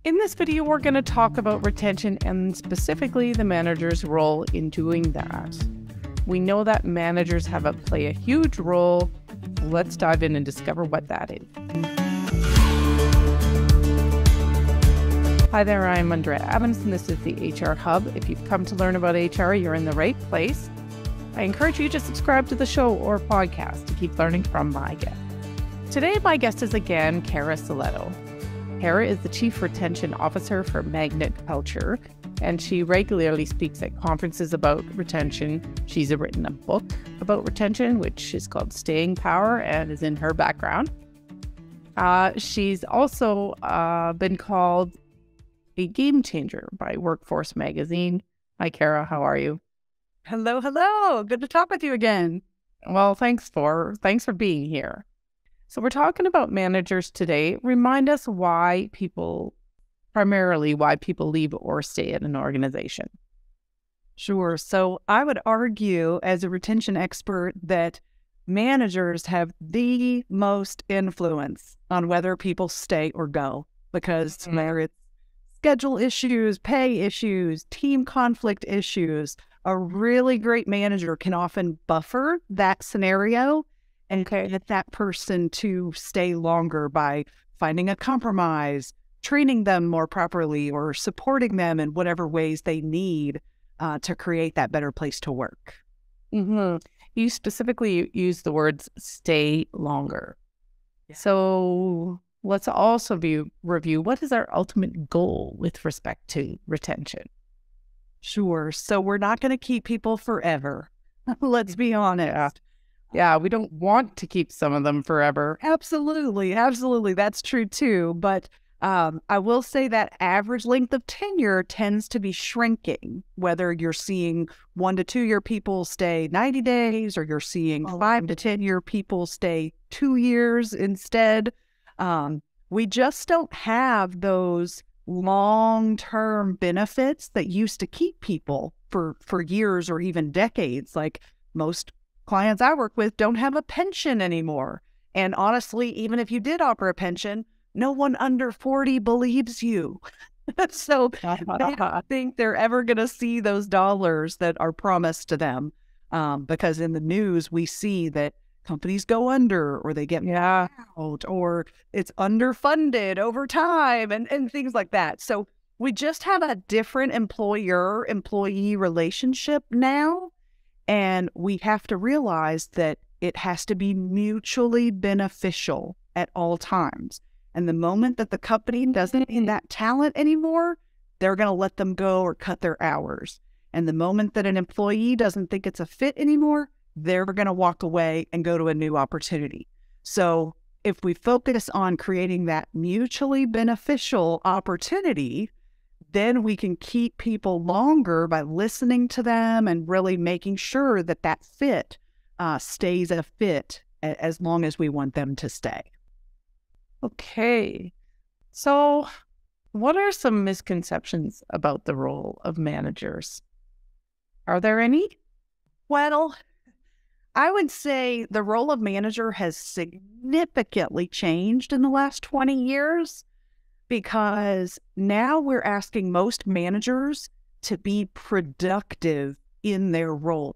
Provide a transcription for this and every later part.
In this video, we're going to talk about retention and specifically the manager's role in doing that. We know that managers play a huge role. Let's dive in and discover what that is. Hi there, I'm Andrea Adams, and this is the HR Hub. If you've come to learn about HR, you're in the right place. I encourage you to subscribe to the show or podcast to keep learning from my guest. Today, my guest is again Cara Silletto. Cara is the Chief Retention Officer for Magnet Culture, and she regularly speaks at conferences about retention. She's written a book about retention, which is called Staying Power, and is in her background. She's also been called a game changer by Workforce Magazine. Hi, Cara. How are you? Hello, hello. Good to talk with you again. Well, thanks for being here. So we're talking about managers today. Remind us primarily why people leave or stay at an organization. Sure. So I would argue as a retention expert that managers have the most influence on whether people stay or go, because there it's schedule issues, pay issues, team conflict issues. A really great manager can often buffer that scenario and get that person to stay longer by finding a compromise, training them more properly, or supporting them in whatever ways they need to create that better place to work. Mm-hmm. You specifically use the words stay longer. Yeah. So let's also review what is our ultimate goal with respect to retention. Sure. So we're not going to keep people forever. Let's be honest. Yeah, we don't want to keep some of them forever. Absolutely. Absolutely. That's true too. But I will say that average length of tenure tends to be shrinking, whether you're seeing 1 to 2 year people stay 90 days or you're seeing 5 to 10 year people stay 2 years instead. We just don't have those long-term benefits that used to keep people for years or even decades. Like most clients I work with don't have a pension anymore. And honestly, even if you did offer a pension, no one under 40 believes you. So I don't think they're ever going to see those dollars that are promised to them, because in the news, we see that companies go under or they get out or it's underfunded over time and things like that. So we just have a different employer-employee relationship now. And we have to realize that it has to be mutually beneficial at all times. And the moment that the company doesn't need that talent anymore, they're going to let them go or cut their hours. And the moment that an employee doesn't think it's a fit anymore, they're going to walk away and go to a new opportunity. So if we focus on creating that mutually beneficial opportunity, then we can keep people longer by listening to them and really making sure that that fit stays a fit as long as we want them to stay. Okay. So what are some misconceptions about the role of managers? Are there any? Well, I would say the role of manager has significantly changed in the last 20 years. Because now we're asking most managers to be productive in their roles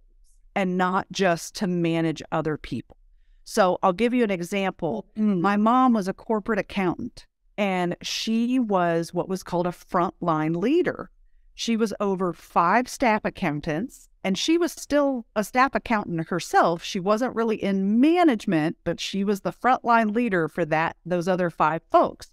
and not just to manage other people. So I'll give you an example. My mom was a corporate accountant, and she was what was called a frontline leader. She was over 5 staff accountants, and she was still a staff accountant herself. She wasn't really in management, but she was the frontline leader for those other 5 folks.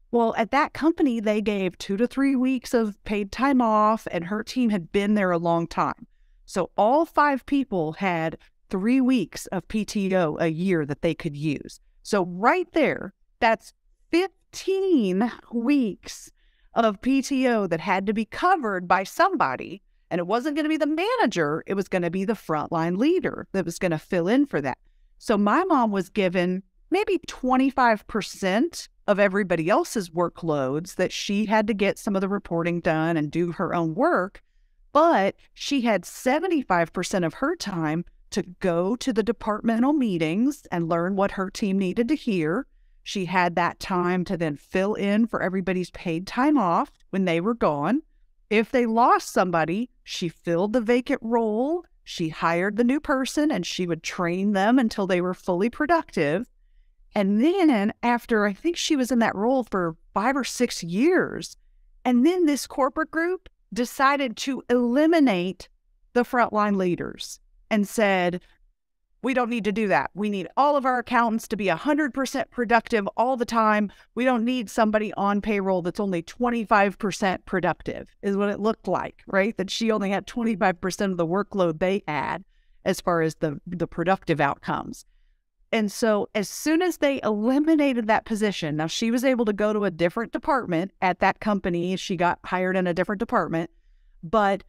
Well, at that company, they gave 2 to 3 weeks of paid time off, and her team had been there a long time. So all 5 people had 3 weeks of PTO a year that they could use. So right there, that's 15 weeks of PTO that had to be covered by somebody. And it wasn't going to be the manager. It was going to be the frontline leader that was going to fill in for that. So my mom was given maybe 25% of everybody else's workloads that she had to get some of the reporting done and do her own work. But she had 75% of her time to go to the departmental meetings and learn what her team needed to hear. She had that time to then fill in for everybody's paid time off when they were gone. If they lost somebody, she filled the vacant role. She hired the new person and she would train them until they were fully productive. And then after, I think she was in that role for 5 or 6 years. And then this corporate group decided to eliminate the frontline leaders and said, we don't need to do that. We need all of our accountants to be 100% productive all the time. We don't need somebody on payroll that's only 25% productive, is what it looked like, right? That she only had 25% of the workload they had as far as the productive outcomes. And so as soon as they eliminated that position, now she was able to go to a different department at that company. She got hired in a different department. But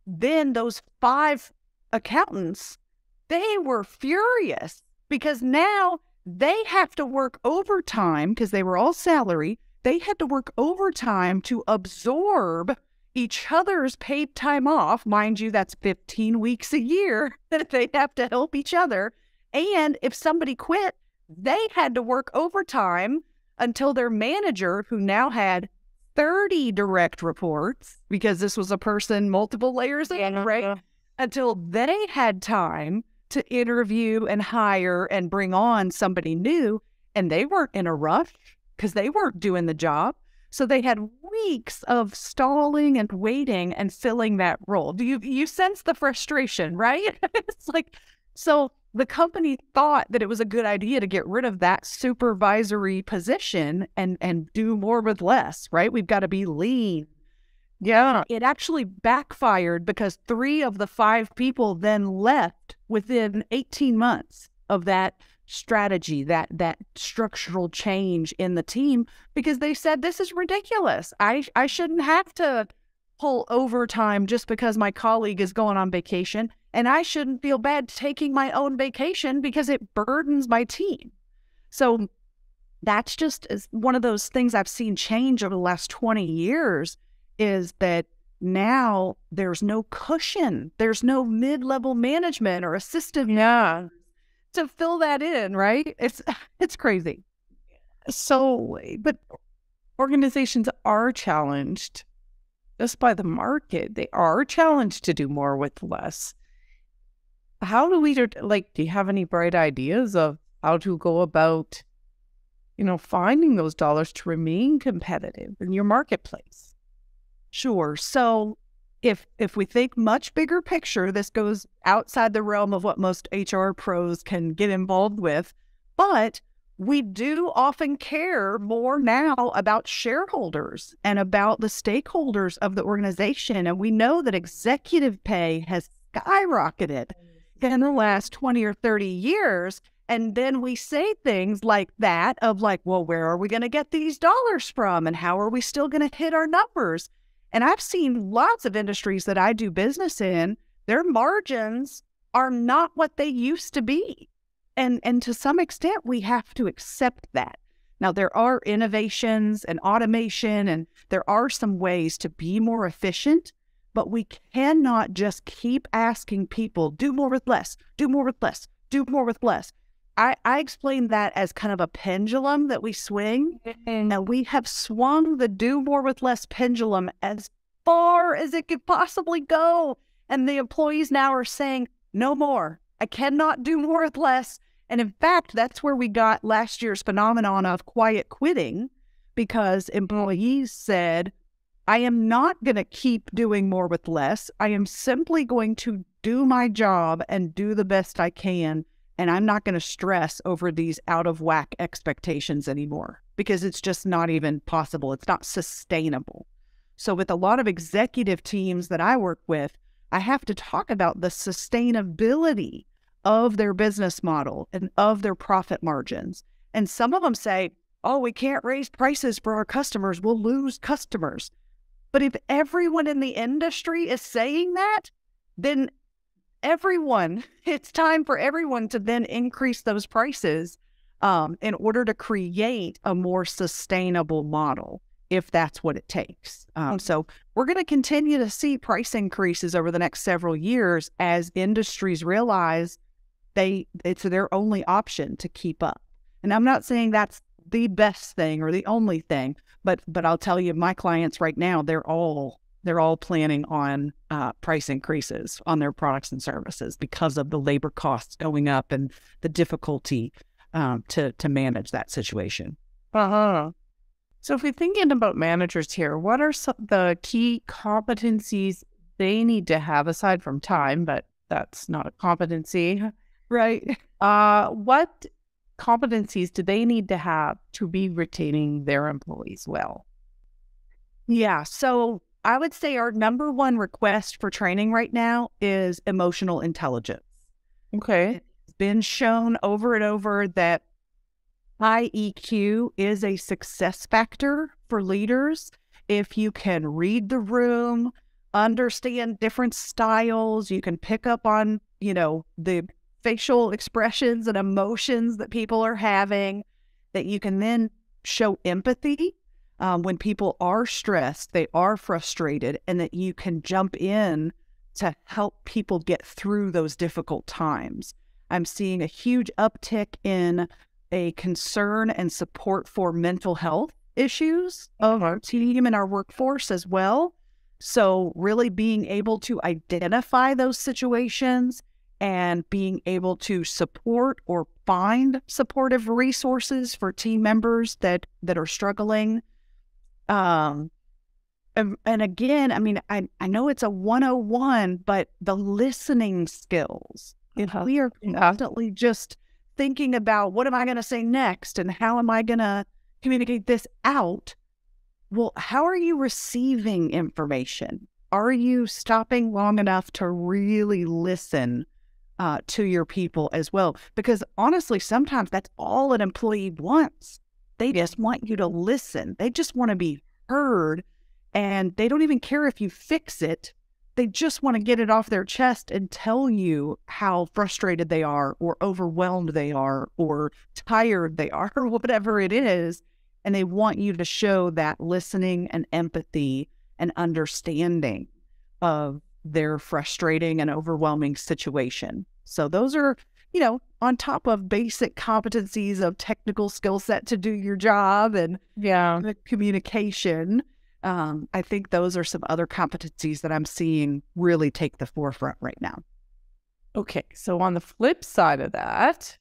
then those 5 accountants, they were furious because now they have to work overtime because they were all salary. They had to work overtime to absorb each other's paid time off. Mind you, that's 15 weeks a year that they have to help each other. And if somebody quit, they had to work overtime until their manager, who now had 30 direct reports, because this was a person multiple layers in, right? Until they had time to interview and hire and bring on somebody new. And they weren't in a rush because they weren't doing the job. So they had weeks of stalling and waiting and filling that role. Do you sense the frustration, right? It's like, so the company thought that it was a good idea to get rid of that supervisory position and do more with less, right? We've got to be lean. Yeah, it actually backfired because 3 of the 5 people then left within 18 months of that strategy, that structural change in the team, because they said, this is ridiculous. I shouldn't have to pull overtime just because my colleague is going on vacation, and I shouldn't feel bad taking my own vacation because it burdens my team. So that's just one of those things I've seen change over the last 20 years. Is that now there's no cushion. There's no mid-level management or assistant to fill that in, right? It's crazy. So, but organizations are challenged just by the market. They are challenged to do more with less. How do we, do you have any bright ideas of how to go about, finding those dollars to remain competitive in your marketplace? Sure. So if we think much bigger picture, this goes outside the realm of what most HR pros can get involved with, but we do often care more now about shareholders and about the stakeholders of the organization. And we know that executive pay has skyrocketed in the last 20 or 30 years. And then we say things like that of like, well, where are we going to get these dollars from? And how are we still going to hit our numbers? And I've seen lots of industries that I do business in, their margins are not what they used to be. And to some extent, we have to accept that. Now, there are innovations and automation, and there are some ways to be more efficient, but we cannot just keep asking people, do more with less, do more with less, do more with less. I explain that as kind of a pendulum that we swing. And we have swung the do more with less pendulum as far as it could possibly go. And the employees now are saying, no more. I cannot do more with less. And in fact, that's where we got last year's phenomenon of quiet quitting, because employees said, I am not going to keep doing more with less. I am simply going to do my job and do the best I can. And I'm not going to stress over these out of whack expectations anymore, because it's just not even possible. It's not sustainable. So with a lot of executive teams that I work with, I have to talk about the sustainability of their business model and of their profit margins. And some of them say, oh, we can't raise prices for our customers. We'll lose customers. But if everyone in the industry is saying that, then it's time for everyone to then increase those prices in order to create a more sustainable model, if that's what it takes. So we're going to continue to see price increases over the next several years as industries realize it's their only option to keep up. And I'm not saying that's the best thing or the only thing. But I'll tell you, my clients right now, they're all planning on price increases on their products and services because of the labor costs going up and the difficulty to manage that situation. So if we're thinking about managers here, what are the key competencies they need to have aside from time, but that's not a competency, right? What competencies do they need to have to be retaining their employees well? Yeah, so I would say our number one request for training right now is emotional intelligence. Okay. It's been shown over and over that high EQ is a success factor for leaders. If you can read the room, understand different styles, you can pick up on, the facial expressions and emotions that people are having, that you can then show empathy when people are stressed, they are frustrated, and that you can jump in to help people get through those difficult times. I'm seeing a huge uptick in a concern and support for mental health issues of our team and our workforce as well. So really being able to identify those situations and being able to support or find supportive resources for team members that are struggling. And again, I mean, I know it's a 101, but the listening skills, if we are constantly just thinking about what am I going to say next and how am I going to communicate this out, well, how are you receiving information? Are you stopping long enough to really listen to your people as well? Because honestly, sometimes that's all an employee wants. They just want you to listen. They just want to be heard, and they don't even care if you fix it. They just want to get it off their chest and tell you how frustrated they are or overwhelmed they are or tired they are or whatever it is. And they want you to show that listening and empathy and understanding of their frustrating and overwhelming situation. So those are, on top of basic competencies of technical skill set to do your job and communication. I think those are some other competencies that I'm seeing really take the forefront right now. Okay, so on the flip side of that,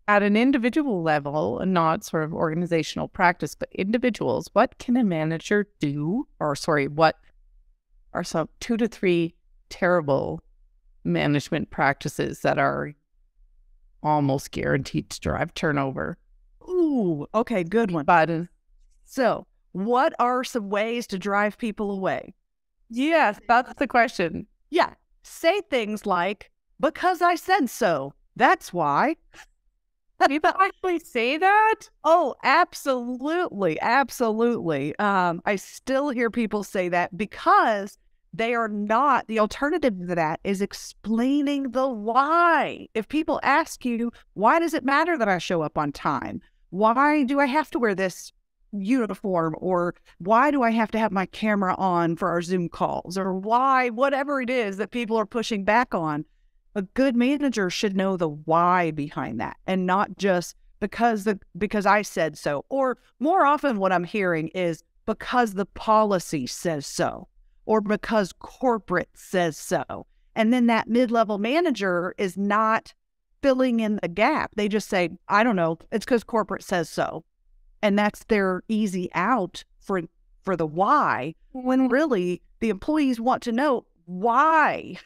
at an individual level, and not sort of organizational practice, but individuals, what can a manager do? What are some 2 to 3 terrible management practices that are almost guaranteed to drive turnover? Ooh, okay, good one. So, what are some ways to drive people away? Yes, that's the question. Yeah, say things like, because I said so, that's why. People actually say that? Oh, absolutely. Absolutely. I still hear people say that because they are not, the alternative to that is explaining the why. If people ask you, why does it matter that I show up on time? Why do I have to wear this uniform? Or why do I have to have my camera on for our Zoom calls? Or why, whatever it is that people are pushing back on. A good manager should know the why behind that and not just because I said so. Or more often what I'm hearing is because the policy says so or because corporate says so. And then that mid-level manager is not filling in the gap. They just say, I don't know, it's because corporate says so. And that's their easy out for the why, when really the employees want to know why.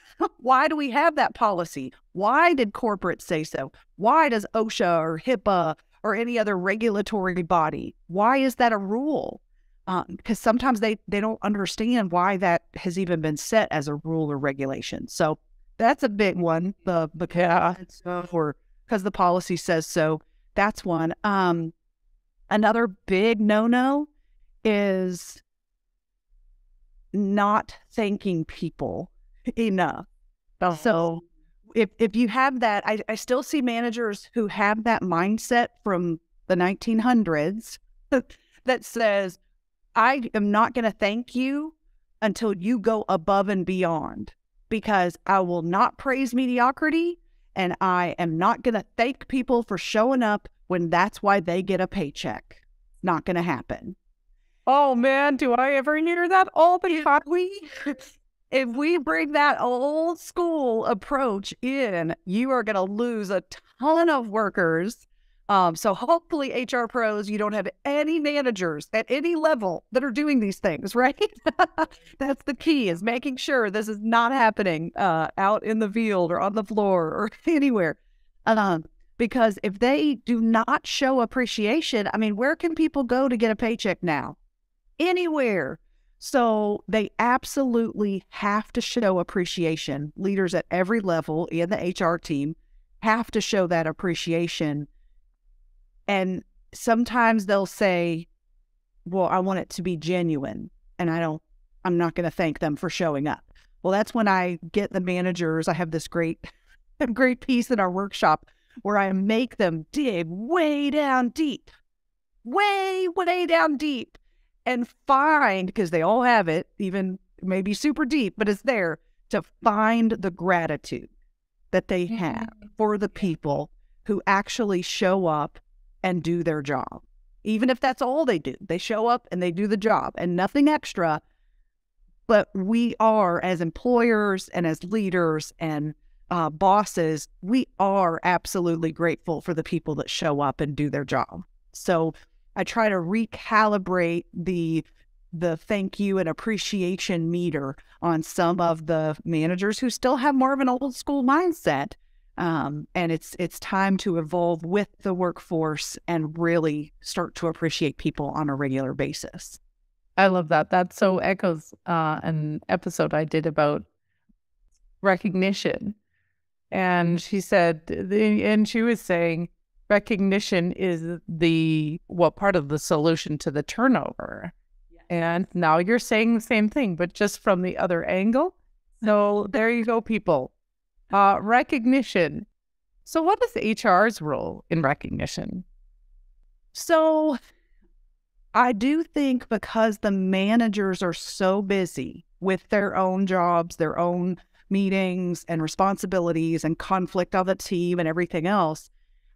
Why do we have that policy? Why did corporate say so? Why does OSHA or HIPAA or any other regulatory body, why is that a rule? Because sometimes they don't understand why that has even been set as a rule or regulation. So that's a big one. Because the policy says so. That's one. Another big no-no is not thanking people enough. Oh. So if you have that, I still see managers who have that mindset from the 1900s that says, I am not going to thank you until you go above and beyond, because I will not praise mediocrity and I am not going to thank people for showing up when that's why they get a paycheck. Not going to happen. Oh man, do I ever hear that all the time? If we bring that old school approach in, you are going to lose a ton of workers. So hopefully HR pros, you don't have any managers at any level that are doing these things, right? That's the key, is making sure this is not happening out in the field or on the floor or anywhere. Because if they do not show appreciation, I mean, where can people go to get a paycheck now? Anywhere. So they absolutely have to show appreciation. Leaders at every level in the HR team have to show that appreciation. And sometimes they'll say, well, I want it to be genuine, and I'm not going to thank them for showing up. Well, that's when I get the managers. I have this great piece in our workshop where I make them dig way down deep, way down deep, and find, because they all have it, even maybe super deep, but it's there, to find the gratitude that they have for the people who actually show up and do their job. Even if that's all they do, they show up and they do the job and nothing extra. But we are, as employers and as leaders and bosses, we are absolutely grateful for the people that show up and do their job. So I try to recalibrate the thank you and appreciation meter on some of the managers who still have more of an old school mindset. And it's time to evolve with the workforce and really start to appreciate people on a regular basis. I love that. That so echoes an episode I did about recognition. And she said, and she was saying, recognition is what part of the solution to the turnover. Yes. And now you're saying the same thing, but just from the other angle. So there you go, people. Recognition. So what is HR's role in recognition? So I do think because the managers are so busy with their own jobs, their own meetings and responsibilities and conflict on the team and everything else,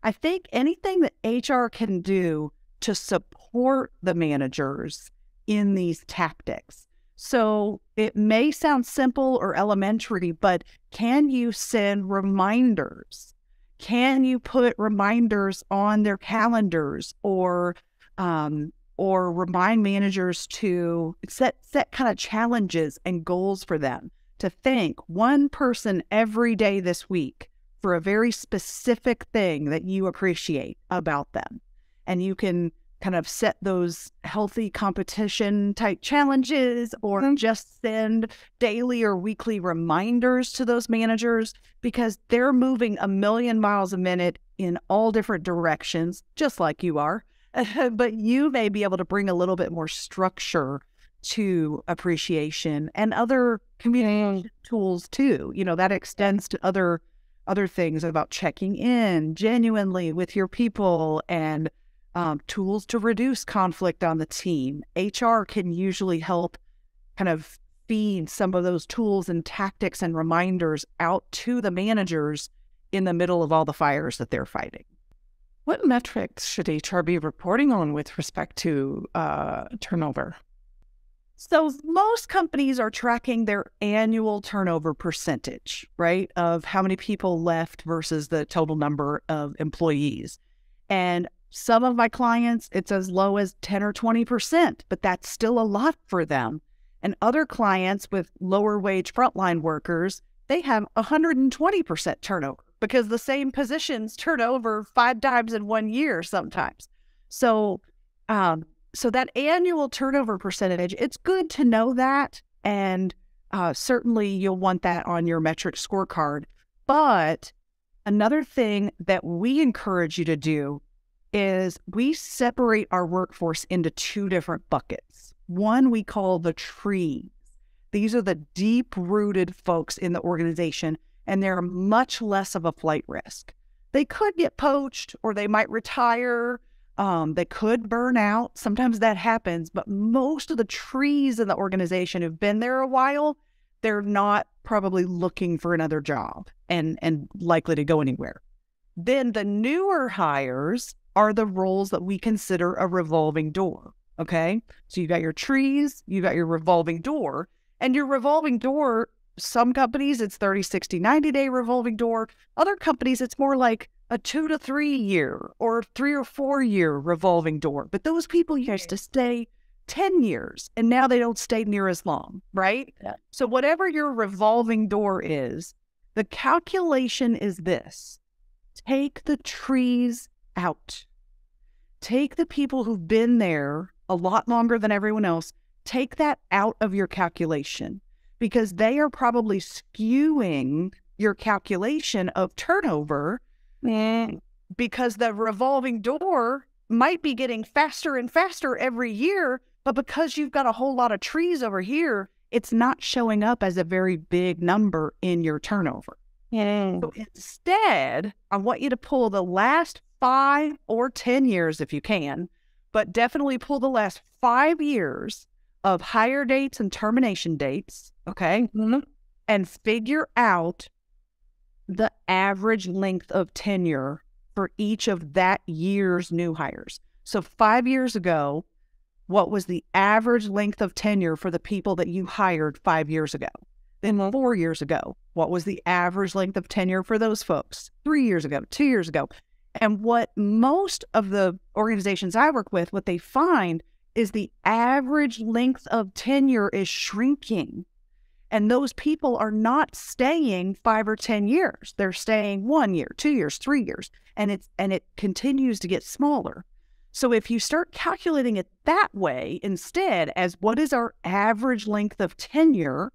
I think anything that HR can do to support the managers in these tactics. So it may sound simple or elementary, but can you send reminders? Can you put reminders on their calendars or remind managers to set kind of challenges and goals for them to thank one person every day this week for a very specific thing that you appreciate about them? And you can kind of set those healthy competition type challenges or just send daily or weekly reminders to those managers, because they're moving a million miles a minute in all different directions, just like you are. But you may be able to bring a little bit more structure to appreciation and other communication tools too. You know, that extends to other things about checking in genuinely with your people and tools to reduce conflict on the team. HR can usually help kind of feed some of those tools and tactics and reminders out to the managers in the middle of all the fires that they're fighting. What metrics should HR be reporting on with respect to turnover? So most companies are tracking their annual turnover percentage, right, of how many people left versus the total number of employees. And some of my clients, it's as low as 10 or 20%, but that's still a lot for them. And other clients with lower wage frontline workers, they have 120% turnover because the same positions turn over 5 times in 1 year sometimes. So that annual turnover percentage, it's good to know that. And certainly you'll want that on your metric scorecard. But another thing that we encourage you to do is we separate our workforce into 2 different buckets. One we call the trees. These are the deep-rooted folks in the organization, and they're much less of a flight risk. They could get poached or they might retire. They could burn out. Sometimes that happens, but most of the trees in the organization who've been there a while, they're not probably looking for another job and likely to go anywhere. Then the newer hires, are the roles that we consider a revolving door. Okay. So you've got your trees, you've got your revolving door, and your revolving door, some companies it's 30, 60, 90-day revolving door. Other companies, it's more like a 2 to 3 year or 3 or 4 year revolving door. But those people used to stay 10 years and now they don't stay near as long, right? Yeah. So whatever your revolving door is, the calculation is this: take the trees out. Take the people who've been there a lot longer than everyone else, take that out of your calculation, because they are probably skewing your calculation of turnover, because the revolving door might be getting faster and faster every year, but because you've got a whole lot of trees over here, it's not showing up as a very big number in your turnover. So instead, I want you to pull the last 5 or 10 years if you can, but definitely pull the last 5 years of hire dates and termination dates, okay? And figure out the average length of tenure for each of that year's new hires. So 5 years ago, what was the average length of tenure for the people that you hired 5 years ago? Then 4 years ago, what was the average length of tenure for those folks? 3 years ago, 2 years ago. And what most of the organizations I work with, what they find is the average length of tenure is shrinking. And those people are not staying 5 or 10 years. They're staying 1 year, 2 years, 3 years, and it continues to get smaller. So if you start calculating it that way instead, as what is our average length of tenure,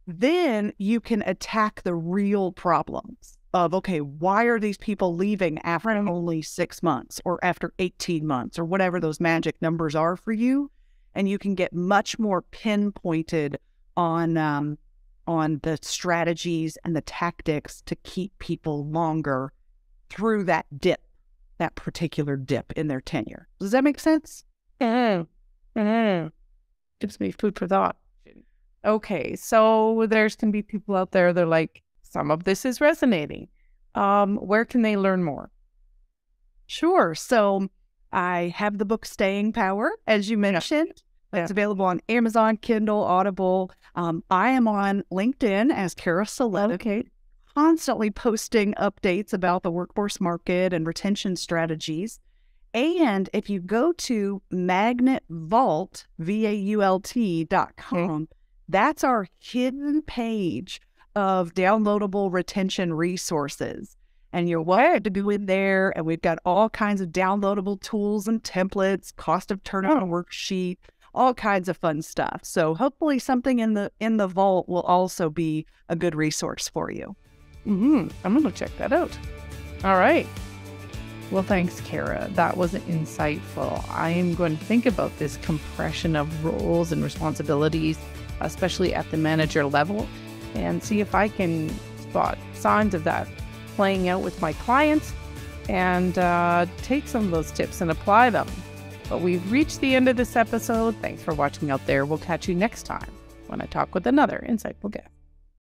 then you can attack the real problems of, okay, why are these people leaving after only 6 months or after 18 months or whatever those magic numbers are for you? And you can get much more pinpointed on the strategies and the tactics to keep people longer through that dip, that particular dip in their tenure. Does that make sense? Gives me food for thought. Okay, so there's going to be people out there that are like, some of this is resonating. Where can they learn more? Sure. So I have the book Staying Power, as you mentioned. It's available on Amazon, Kindle, Audible. I am on LinkedIn as Cara Silletto. Okay. Constantly posting updates about the workforce market and retention strategies. And if you go to magnetvault, VAULT.com, that's our hidden page of downloadable retention resources. And you're welcome to go in there, and we've got all kinds of downloadable tools and templates, cost of turnover worksheet, all kinds of fun stuff. So hopefully something in the vault will also be a good resource for you. I'm going to check that out. All right. Well, thanks, Cara. That was insightful. I am going to think about this compression of roles and responsibilities, especially at the manager level, and see if I can spot signs of that playing out with my clients and take some of those tips and apply them. But we've reached the end of this episode. Thanks for watching out there. We'll catch you next time when I talk with another insightful guest.